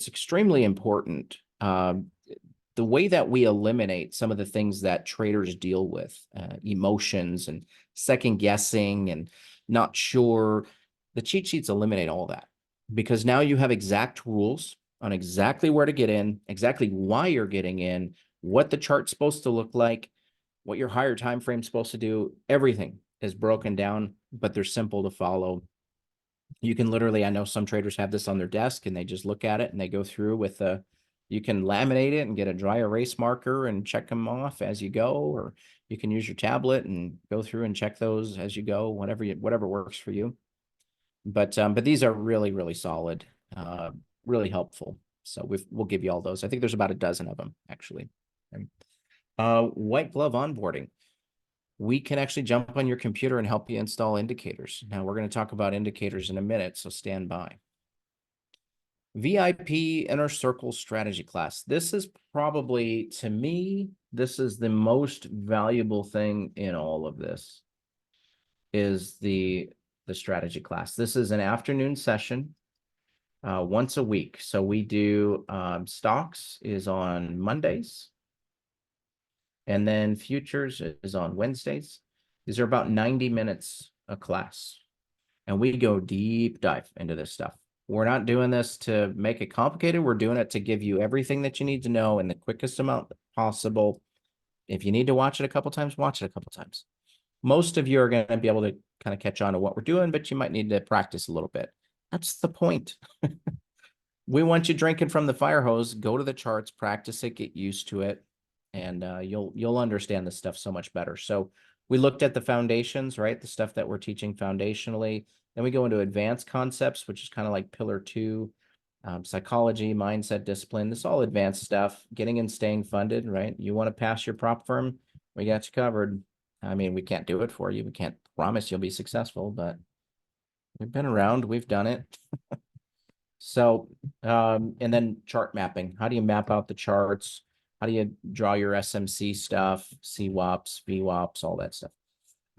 extremely important. The way that we eliminate some of the things that traders deal with, emotions and second guessing and not sure, the cheat sheets eliminate all that, because now you have exact rules on exactly where to get in, exactly why you're getting in, what the chart's supposed to look like, what your higher time frame's supposed to do. Everything is broken down, but they're simple to follow. You can literally, I know some traders have this on their desk and they just look at it and they go through with you can laminate it and get a dry erase marker and check them off as you go, or you can use your tablet and go through and check those as you go, whatever works for you. But these are really, really solid, really helpful. So we'll give you all those. I think there's about a dozen of them, actually. Okay. White glove onboarding. We can actually jump on your computer and help you install indicators. Now, we're going to talk about indicators in a minute, so stand by. VIP Inner Circle Strategy class. This is probably, to me, this is the most valuable thing in all of this, is the strategy class. This is an afternoon session once a week. So we do stocks is on Mondays, and then futures is on Wednesdays. These are about 90 minutes a class, and we go deep dive into this stuff. We're not doing this to make it complicated. We're doing it to give you everything that you need to know in the quickest amount possible. If you need to watch it a couple times, watch it a couple times. Most of you are going to be able to kind of catch on to what we're doing, but you might need to practice a little bit. That's the point. We want you drinking from the fire hose. Go to the charts, practice it, get used to it, and you'll understand this stuff so much better. So we looked at the foundations, right? The stuff that we're teaching foundationally. Then we go into advanced concepts, which is kind of like pillar 2, psychology, mindset, discipline. This is all advanced stuff. Getting and staying funded, right? You want to pass your prop firm, we got you covered. I mean, we can't do it for you. We can't promise you'll be successful, but we've been around, we've done it. So, and then chart mapping. How do you map out the charts? How do you draw your SMC stuff, CWAPs, VWAPs, all that stuff?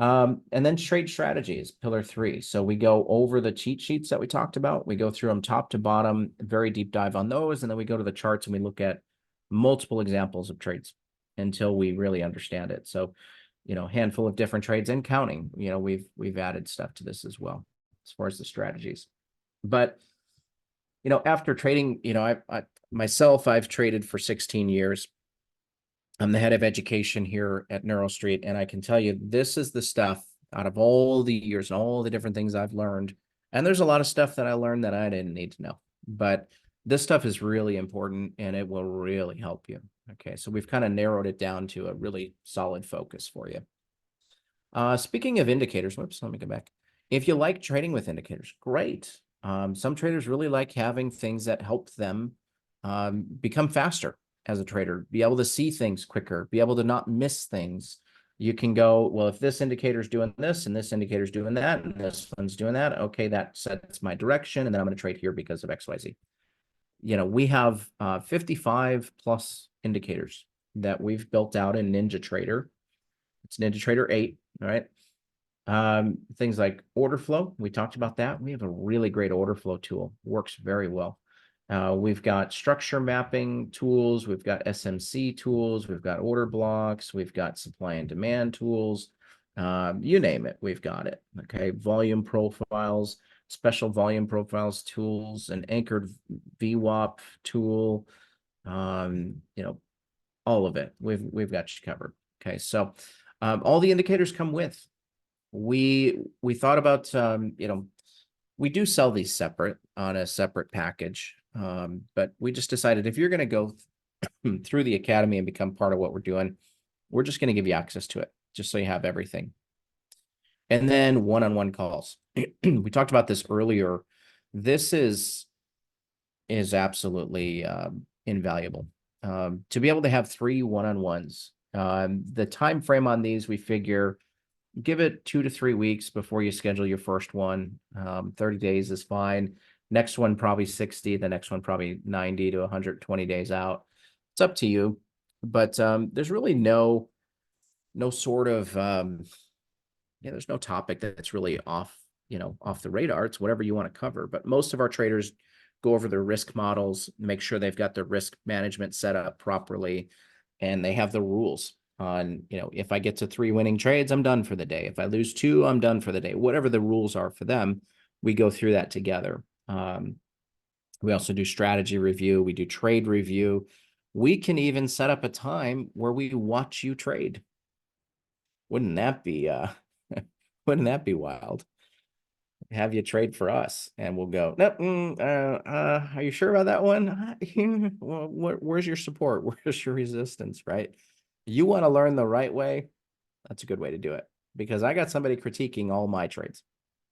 And then trade strategy is pillar 3. So we go over the cheat sheets that we talked about. We go through them top to bottom, very deep dive on those. And then we go to the charts and we look at multiple examples of trades until we really understand it. So, handful of different trades and counting, we've added stuff to this as well, as far as the strategies. But, after trading, I've traded for 16 years. I'm the head of education here at NeuroStreet, and I can tell you this is the stuff out of all the years and all the different things I've learned. And there's a lot of stuff that I learned that I didn't need to know, but this stuff is really important and it will really help you. Okay, so we've kind of narrowed it down to a really solid focus for you. Speaking of indicators, whoops, let me go back. If you like trading with indicators, great. Some traders really like having things that help them become faster as a trader, be able to see things quicker, be able to not miss things. You can go, well, if this indicator is doing this and this indicator is doing that and this one's doing that, okay, that sets my direction, and then I'm going to trade here because of XYZ. We have 55 plus indicators that we've built out in NinjaTrader. It's NinjaTrader 8, all right? Things like order flow, we talked about that. We have a really great order flow tool, works very well. We've got structure mapping tools, we've got SMC tools, we've got order blocks, we've got supply and demand tools, you name it, we've got it. Okay, volume profiles, special volume profiles tools, an anchored VWAP tool, all of it. We've got you covered. Okay, so all the indicators come with. We thought about we do sell these separate on a separate package, but we just decided if you're going to go through the academy and become part of what we're doing, we're just going to give you access to it, just so you have everything. And then one-on-one calls. We talked about this earlier. This is absolutely invaluable. To be able to have 3 one-on-ones. The time frame on these, we figure, give it 2 to 3 weeks before you schedule your first one. 30 days is fine. Next one, probably 60. The next one, probably 90 to 120 days out. It's up to you. But there's really no sort of, there's no topic that's really off the radar. It's whatever you want to cover. But most of our traders go over their risk models, make sure they've got their risk management set up properly, and they have the rules on, if I get to 3 winning trades, I'm done for the day. If I lose 2, I'm done for the day. Whatever the rules are for them, we go through that together. We also do strategy review. We do trade review. We can even set up a time where we watch you trade. Wouldn't that be wouldn't that be wild? Have you trade for us, and we'll go, nope, are you sure about that one? Well, where's your support? Where's your resistance, right? You want to learn the right way? That's a good way to do it, because I got somebody critiquing all my trades.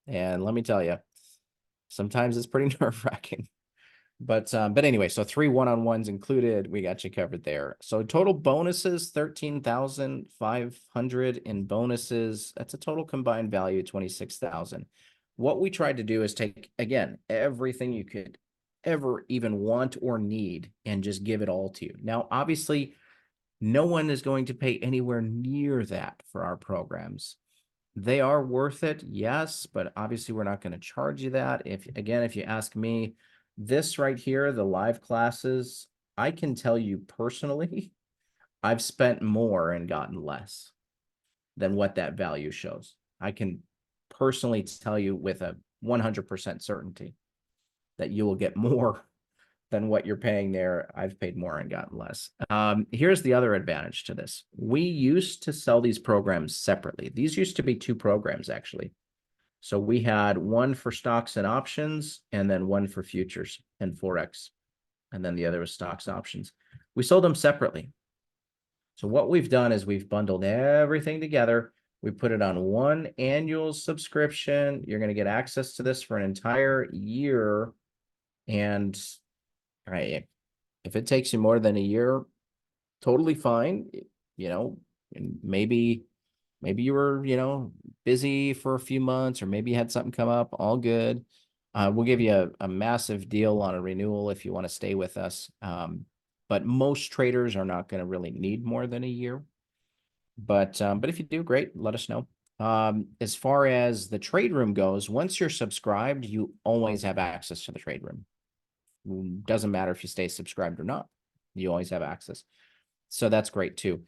And let me tell you, sometimes it's pretty nerve-wracking. But anyway, so 3 one-on-ones included. We got you covered there. So total bonuses, 13,500 in bonuses. That's a total combined value of 26,000. What we tried to do is take, again, everything you could ever even want or need and just give it all to you. Now, obviously, no one is going to pay anywhere near that for our programs. They are worth it, yes, but obviously we're not going to charge you that. If you ask me, this right here, the live classes, I can tell you personally, I've spent more and gotten less than what that value shows. I can personally tell you with a 100% certainty that you will get more than what you're paying there. I've paid more and gotten less. Here's the other advantage to this. We used to sell these programs separately. These used to be 2 programs, actually. So we had one for stocks and options, and then one for futures and Forex. And then the other was stocks options. We sold them separately. So what we've done is we've bundled everything together. We put it on one annual subscription. You're going to get access to this for an entire year. And right, if it takes you more than a year, totally fine. You know, maybe you were, busy for a few months, or maybe you had something come up, all good. We'll give you a massive deal on a renewal if you want to stay with us. But most traders are not going to really need more than a year. But if you do, great, let us know. As far as the trade room goes, once you're subscribed, you always have access to the trade room. Doesn't matter if you stay subscribed or not, you always have access. So that's great too.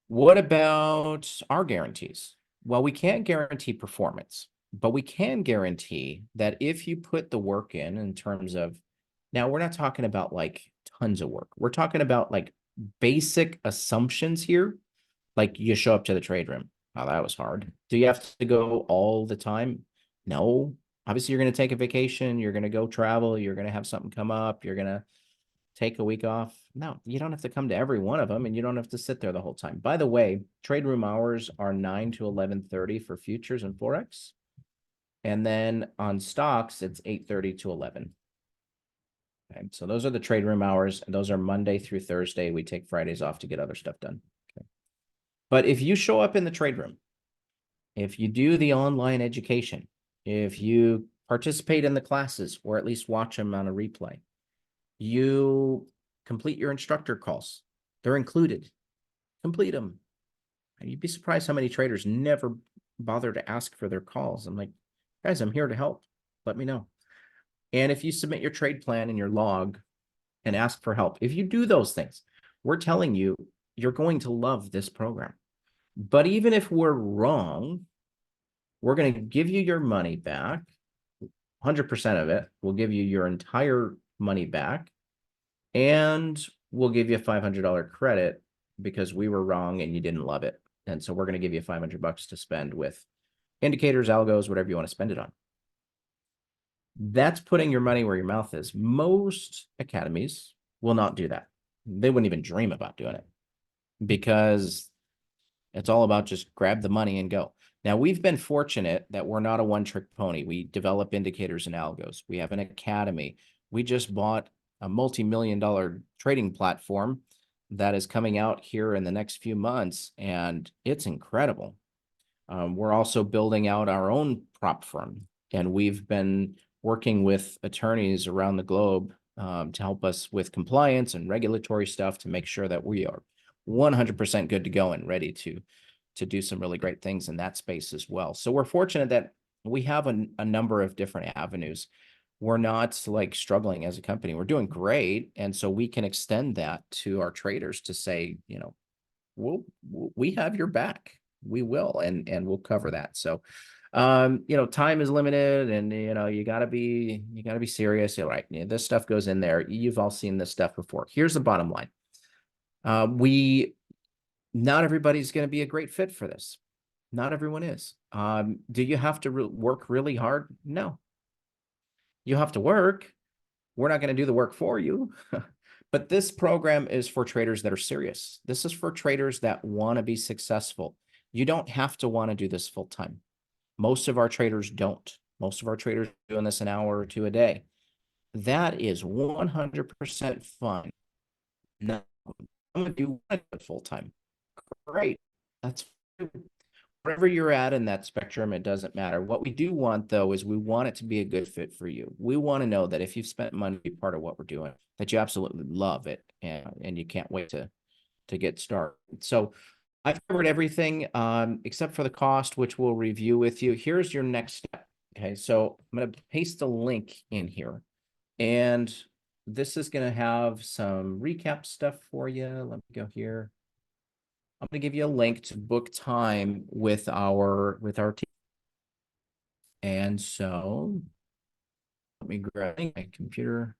What about our guarantees? Well, we can't guarantee performance, but we can guarantee that if you put the work in terms of, now we're not talking about like tons of work. We're talking about like basic assumptions here. Like you show up to the trade room. Oh, that was hard. Do you have to go all the time? No. Obviously, you're going to take a vacation. You're going to go travel. You're going to have something come up. You're going to take a week off. No, you don't have to come to every one of them, and you don't have to sit there the whole time. By the way, trade room hours are 9 to 11:30 for futures and Forex. And then on stocks, it's 8:30 to 11. Okay, so those are the trade room hours, and those are Monday through Thursday. We take Fridays off to get other stuff done. Okay. But if you show up in the trade room, if you do the online education, if you participate in the classes, or at least watch them on a replay, you complete your instructor calls. They're included. Complete them. And you'd be surprised how many traders never bother to ask for their calls. I'm like, guys, I'm here to help. Let me know. And if you submit your trade plan and your log and ask for help, if you do those things, we're telling you, you're going to love this program. But even if we're wrong, we're going to give you your money back. 100% of it. We'll give you your entire money back. And we'll give you a $500 credit because we were wrong and you didn't love it. And so we're going to give you $500 to spend with indicators, algos, whatever you want to spend it on. That's putting your money where your mouth is. Most academies will not do that. They wouldn't even dream about doing it because it's all about just grab the money and go. Now, we've been fortunate that we're not a one-trick pony. We develop indicators and algos. We have an academy. We just bought a multi-million-dollar trading platform that is coming out here in the next few months, and it's incredible. We're also building out our own prop firm, and we've been working with attorneys around the globe to help us with compliance and regulatory stuff to make sure that we are 100% good to go and ready to do some really great things in that space as well. So we're fortunate that we have a number of different avenues. We're not like struggling as a company. We're doing great. And so we can extend that to our traders to say, we have your back. We will, and we'll cover that. So, time is limited, and, you gotta be serious. You're right. This stuff goes in there. You've all seen this stuff before. Here's the bottom line. Not everybody's going to be a great fit for this. Not everyone is. Do you have to work really hard? No. You have to work. We're not going to do the work for you. But this program is for traders that are serious. This is for traders that want to be successful. You don't have to want to do this full time. Most of our traders don't. Most of our traders are doing this an hour or two a day. that is 100% fun. No, I'm going to do it full time. Great. That's wherever you're at in that spectrum, it doesn't matter. What we do want, though, is we want it to be a good fit for you. We want to know that if you've spent money to be part of what we're doing, that you absolutely love it and you can't wait to get started. So I've covered everything except for the cost, which we'll review with you. Here's your next step. Okay, so I'm going to paste a link in here, and this is going to have some recap stuff for you. Let me go here. I'm going to give you a link to book time with our team. And so let me grab my computer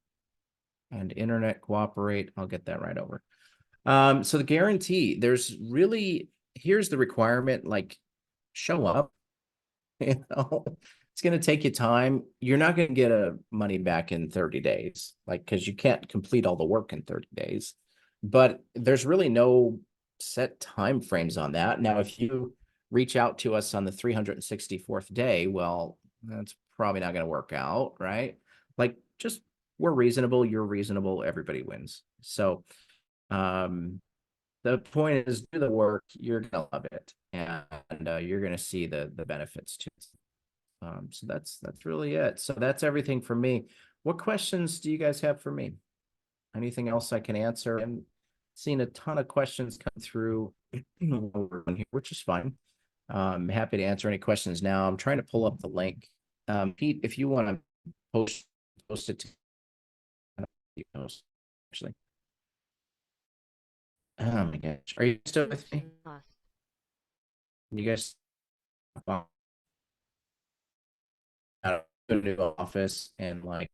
and internet cooperate. I'll get that right over. So the guarantee, here's the requirement, like show up, you know, it's going to take you time. You're not going to get money back in 30 days, like, because you can't complete all the work in 30 days, but there's really no set time frames on that. Now, if you reach out to us on the 364th day, well, that's probably not going to work out, right? Like, just we're reasonable, you're reasonable, everybody wins. So the point is, do the work, you're gonna love it, and you're gonna see the benefits too. So that's really it. So that's everything for me. What questions do you guys have for me? Anything else I can answer? I'm seeing a ton of questions come through which is fine. I'm happy to answer any questions now. I'm trying to pull up the link. Pete, if you want to post it actually. Oh my gosh. Are you still with me? You guys out of the new office and like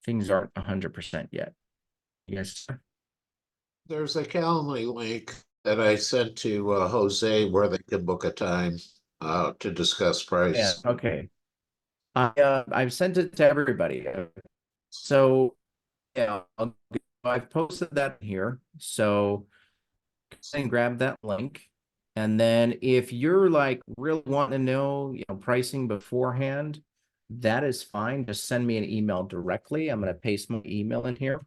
things aren't 100% yet. You guys, There's a Calendly link that I sent to Jose where they can book a time to discuss yeah, price. okay. I've sent it to everybody. So yeah, I've posted that here. So and grab that link. And then if you're like really wanting to know, pricing beforehand, that is fine. Just send me an email directly. I'm going to paste my email in here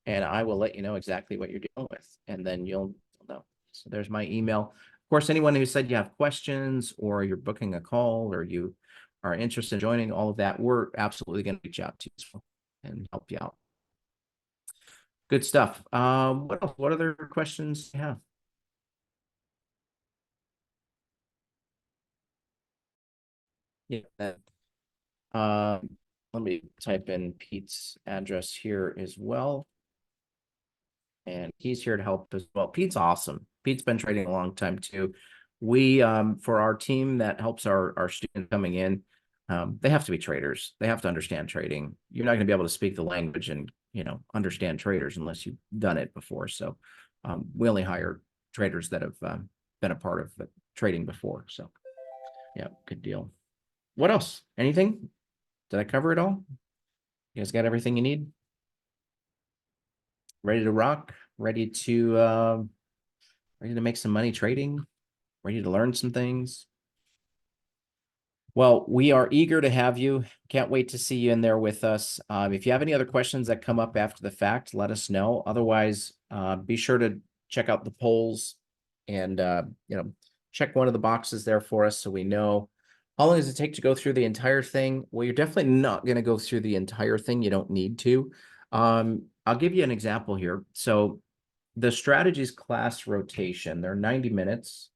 and I will let you know exactly what you're dealing with. And then you'll know. So there's my email. Of course, anyone who said you have questions or you're booking a call or you are interested in joining, all of that, we're absolutely going to reach out to you and help you out. Good stuff. What else? What other questions do you have? Yeah. Let me type in Pete's address here as well. And he's here to help as well. Pete's awesome. Pete's been trading a long time too. We, for our team that helps our students coming in, they have to be traders. They have to understand trading. You're not going to be able to speak the language and, understand traders unless you've done it before. So we only hire traders that have been a part of trading before. So yeah, good deal. What else? Anything? Did I cover it all? You guys got everything you need? Ready to rock? Ready to make some money trading? Ready to learn some things? Well, we are eager to have you. Can't wait to see you in there with us. If you have any other questions that come up after the fact, let us know. Otherwise, be sure to check out the polls and check one of the boxes there for us so we know. How long does it take to go through the entire thing? Well, you're definitely not going to go through the entire thing. You don't need to. I'll give you an example here. So the strategies class rotation, they're 90 minutes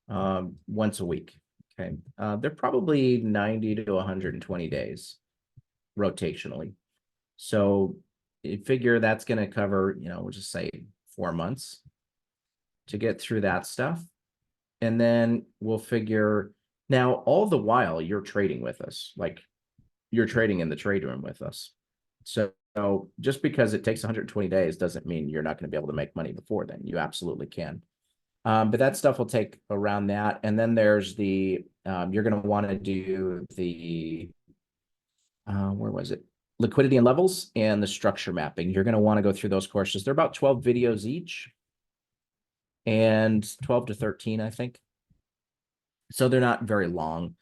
once a week. Okay. They're probably 90 to 120 days rotationally. So you figure that's going to cover, we'll just say 4 months to get through that stuff. And then we'll figure now all the while you're trading with us, like you're trading in the trade room with us. So just because it takes 120 days doesn't mean you're not going to be able to make money before then. You absolutely can. But that stuff will take around that. And then there's the, you're going to want to do the, where was it? Liquidity and levels and the structure mapping. You're going to want to go through those courses. They're about 12 videos each and 12 to 13, I think. So they're not very long.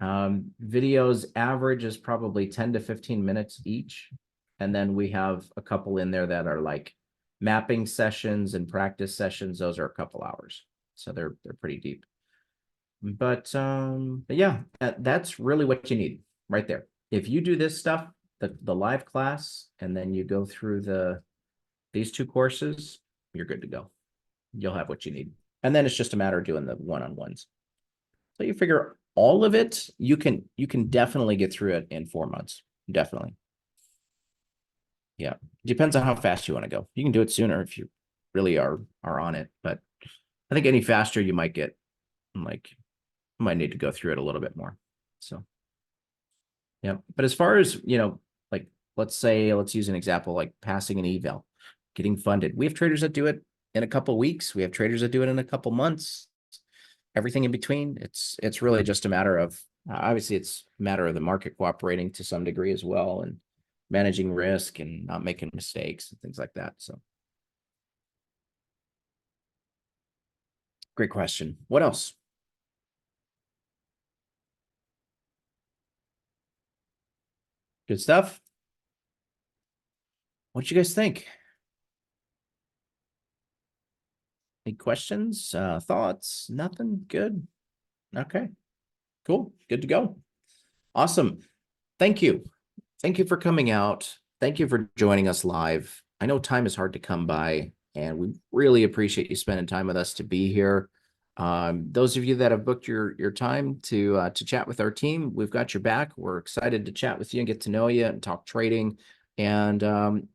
Videos average is probably 10 to 15 minutes each. And then we have a couple in there that are like mapping sessions and practice sessions. Those are a couple hours. So they're pretty deep. But yeah, that's really what you need right there. If you do this stuff, the live class, and then you go through these two courses, you're good to go. You'll have what you need. And then it's just a matter of doing the one-on-ones. So you figure all of it, you can definitely get through it in 4 months. Definitely. Yeah. Depends on how fast you want to go. You can do it sooner if you really are on it. But I think any faster you might get like might need to go through it a little bit more. So yeah. But as far as, like let's use an example like passing an eval, getting funded. We have traders that do it in a couple weeks. We have traders that do it in a couple months. Everything in between. It's really just a matter of obviously it's a matter of the market cooperating to some degree as well and managing risk and not making mistakes and things like that. So great question. What else? Good stuff. What you guys think? Any questions, thoughts? Nothing? Good. Okay, cool. Good to go. Awesome. Thank you. Thank you for coming out. Thank you for joining us live. I know time is hard to come by, and we really appreciate you spending time with us to be here. Those of you that have booked your time to chat with our team, we've got your back. We're excited to chat with you and get to know you and talk trading. And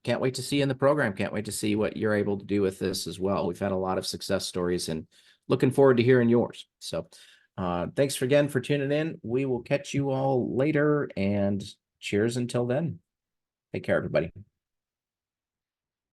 can't wait to see you in the program. Can't wait to see what you're able to do with this as well. We've had a lot of success stories and looking forward to hearing yours. So thanks again for tuning in. We will catch you all later and cheers until then. Take care, everybody.